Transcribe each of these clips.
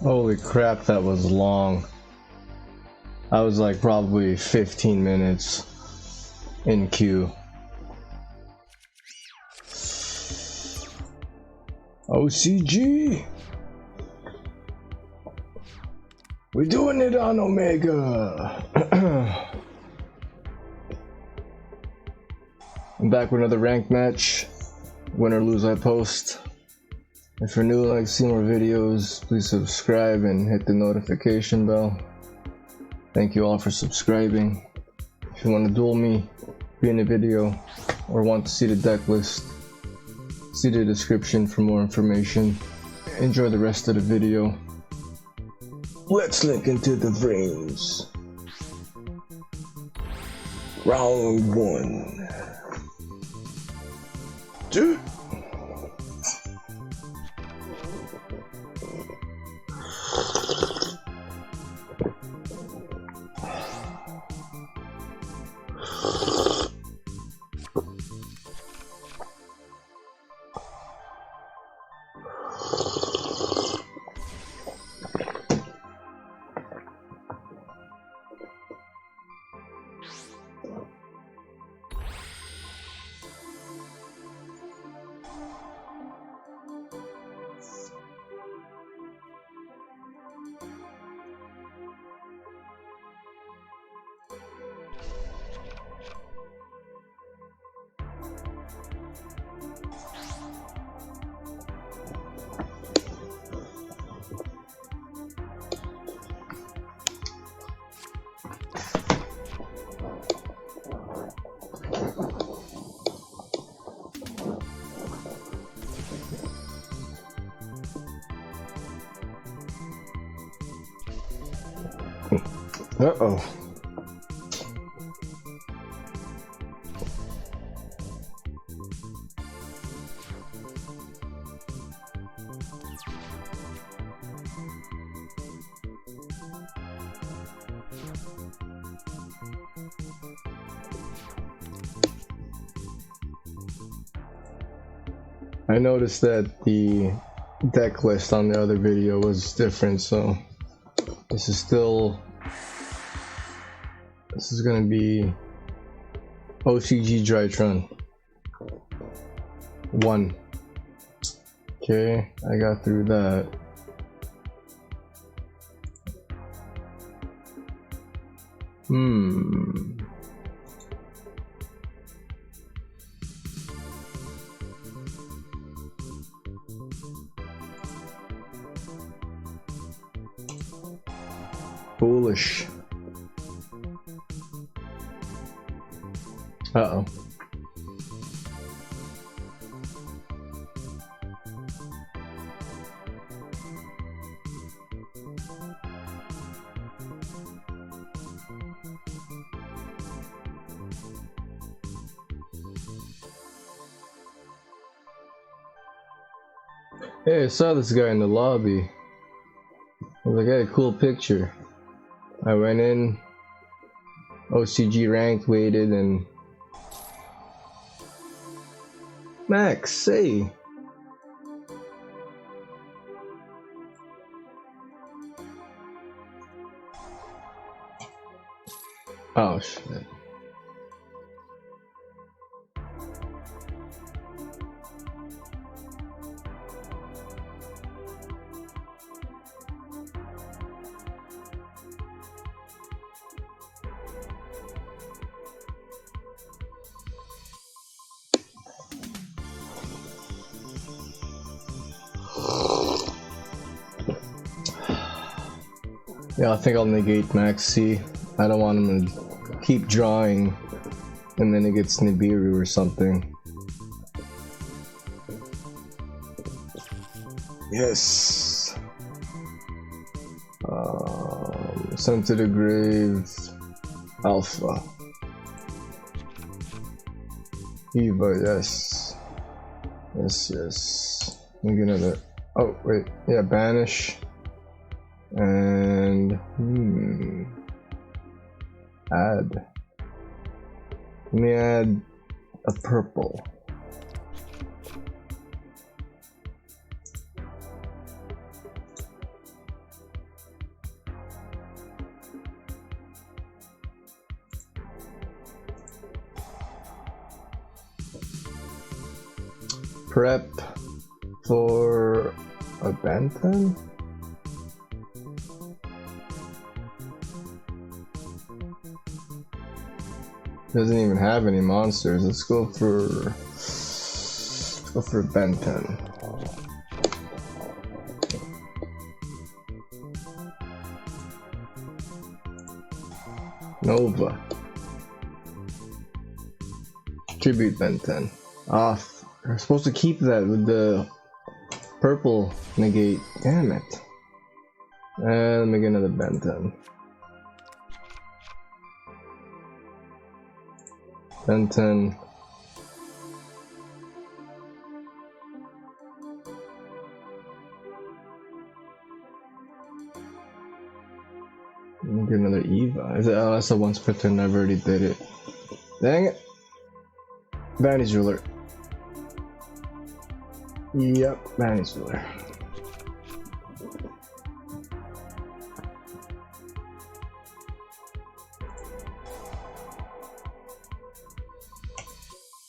Holy crap, that was long. I was like probably 15 minutes in queue. OCG! We're doing it on Omega! I'm back with another ranked match. Win or lose, I post. If you're new and like to see more videos, please subscribe and hit the notification bell. Thank you all for subscribing. If you want to duel me, be in the video, or want to see the deck list, see the description for more information. Enjoy the rest of the video. Let's link into the frames. Round 1. 2. Uh-oh. I noticed that the deck list on the other video was different, so this is gonna be OCG DRYTRON 1. Okay, I got through that. Foolish. Uh-oh. Hey, I saw this guy in the lobby. I was like, hey, cool picture. I went in, OCG ranked, waited, and Max, say. Oh shit. Yeah, I think I'll negate Max C. I don't want him to keep drawing and then it gets Nibiru or something. Yes. Sent to the grave. Alpha. Eva, yes. Yes, yes. I'm gonna. Oh, wait. Yeah, banish. And add. Let me add a purple. prep for a Benton? Doesn't even have any monsters. Let's go for Benton. Nova. Tribute Benton. Ah, we're supposed to keep that with the purple negate. Damn it. And let me get another Benton. Benton. Let me get another Eva. Is it, oh, that's a once per turn. I've already did it. Dang it. Vanity Jeweler. Yep, Vanity Jeweler.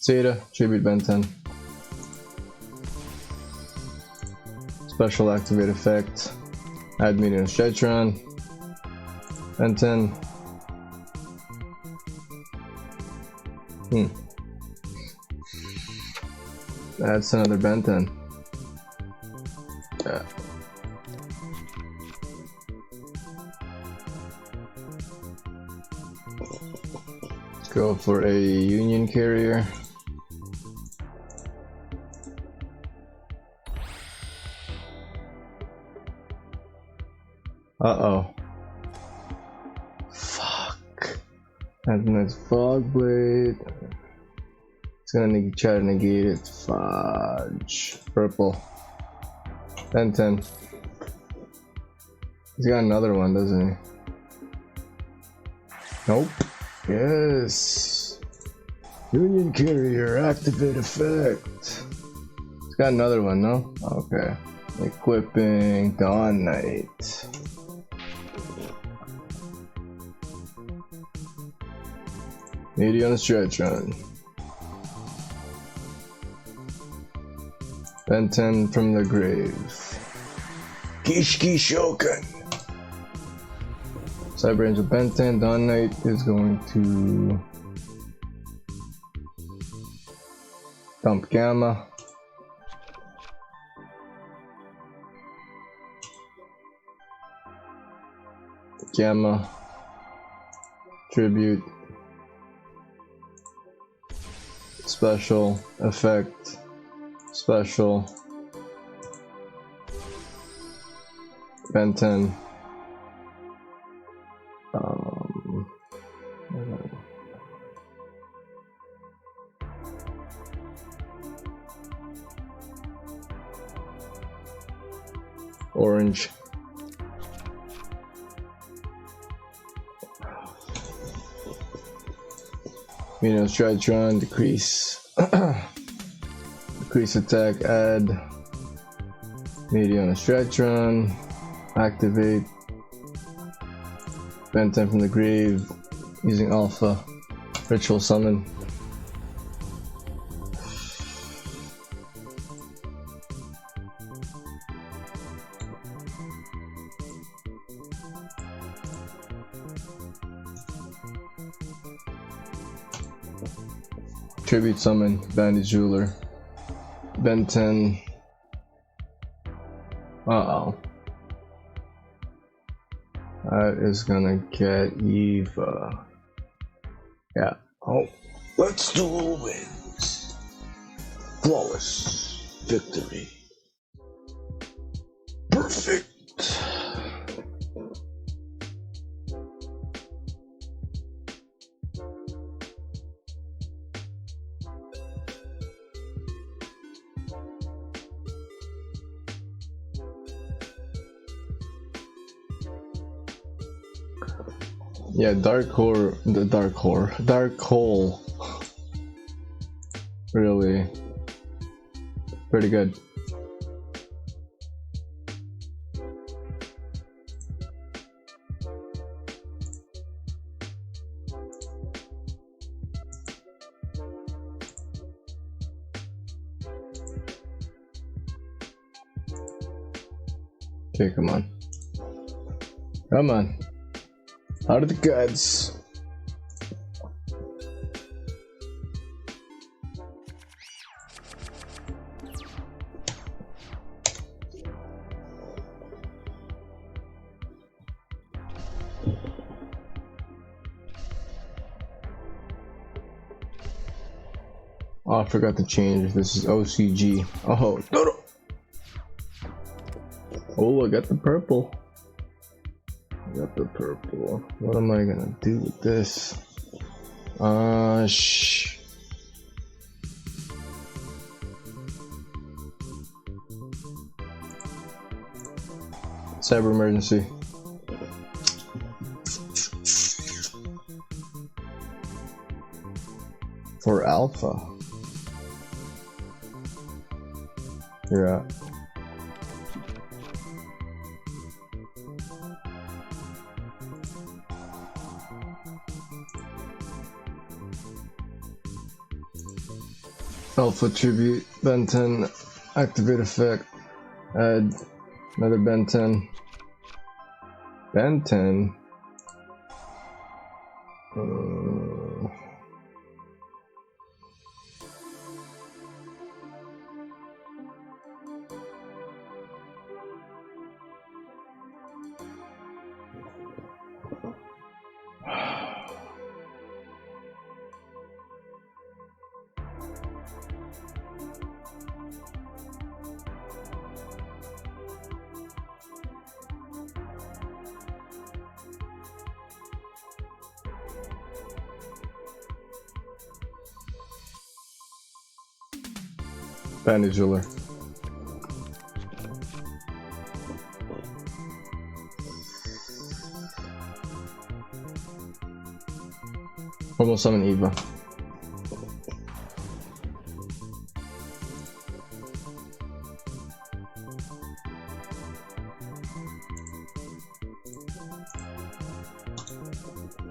Zeta, Tribute Benton. Special activate effect. Add medium Stretron. Benton. That's another Benton. Yeah. Let's go for a Union Carrier. Uh-oh. Fuck. And that's Fog Blade. It's gonna try to negate it. Fudge. Purple. Benton. He's got another one, doesn't he? Nope. Yes. Union Carrier, activate effect. He's got another one, no? Okay. Equipping Dawn Knight. Medium Stretron. Benton from the grave. Kishki Shokan. Side range of Benton. Dawn Knight is going to dump Gamma. Gamma. Tribute. Special effect. Special. Benton. Orange. DRYTRON, decrease. Decrease attack, add. Medium DRYTRON, activate. Benton from the grave, using Alpha. Ritual summon. Tribute summon, Bandit Jeweler. Benton. Uh-oh. That is gonna get Eva. Yeah. Oh. Let's duel wins. Flawless victory. Perfect. Yeah, Dark Hole. Really pretty good. Okay, come on. Come on. Out of the guts. Oh, I forgot to change. This is OCG. Oh, no. Oh, I got the purple. What am I gonna do with this? Cyber emergency. For alpha. Yeah. Alpha tribute, Ben 10, activate effect, add another Ben 10. Ben 10? Bandage jeweler. Almost summon Eva.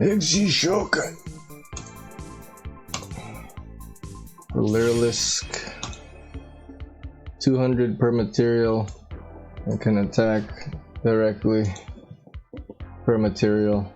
XG Shogun. Lyrilisk. 200 per material and can attack directly per material.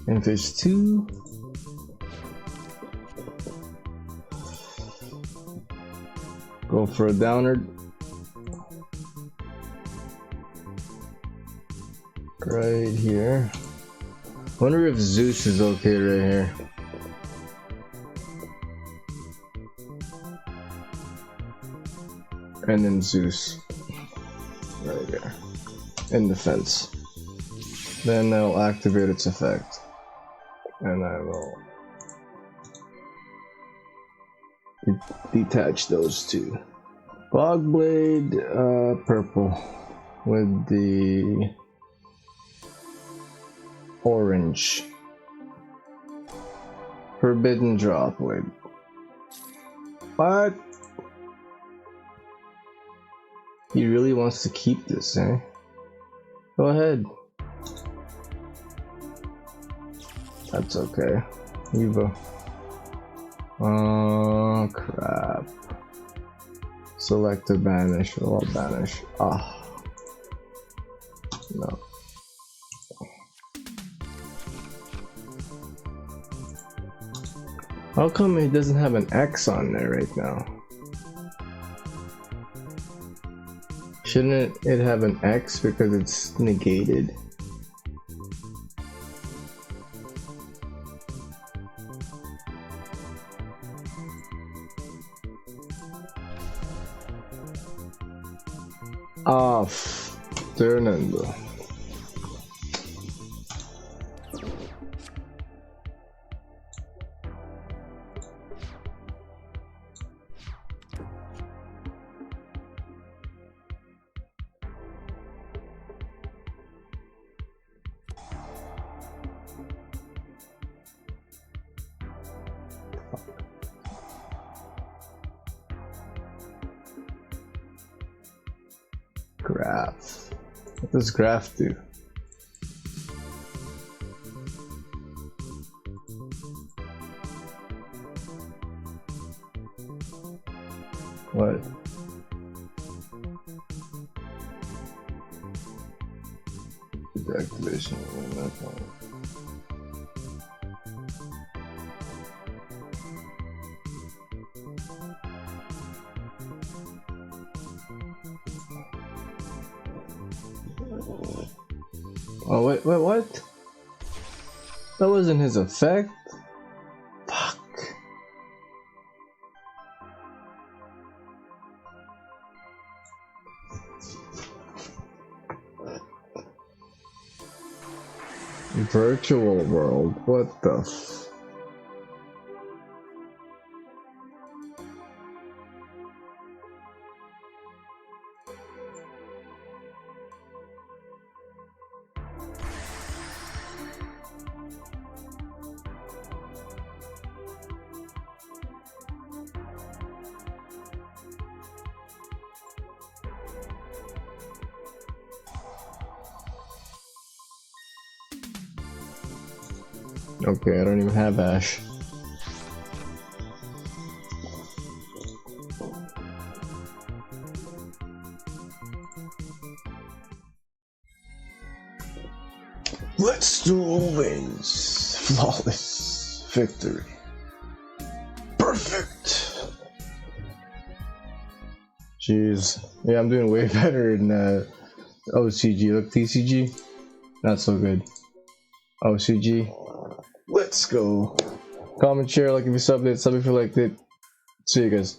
In phase 2, go for a downer. Right here. Wonder if Zeus is okay right here. And then Zeus. Right there. In defense. Then I'll activate its effect. And I will detach those two. Bogblade, purple with the orange. Forbidden droplet. What? He really wants to keep this, eh? Go ahead. That's okay. Eva. Oh crap. Select to banish. I'll banish. Ah. No. How come it doesn't have an X on there right now? Shouldn't it have an X because it's negated? Off. Fernando. Graph. What does graph do? What? Activation. Oh wait, what? That wasn't his effect? Fuck. Virtual world, what the f... Okay, I don't even have Ash. Let's duel wins. Flawless victory. Perfect. Jeez. Yeah, I'm doing way better in OCG. Look, TCG, not so good. OCG. Let's go. Comment, share, like if you subbed it, sub if you liked it. See you guys.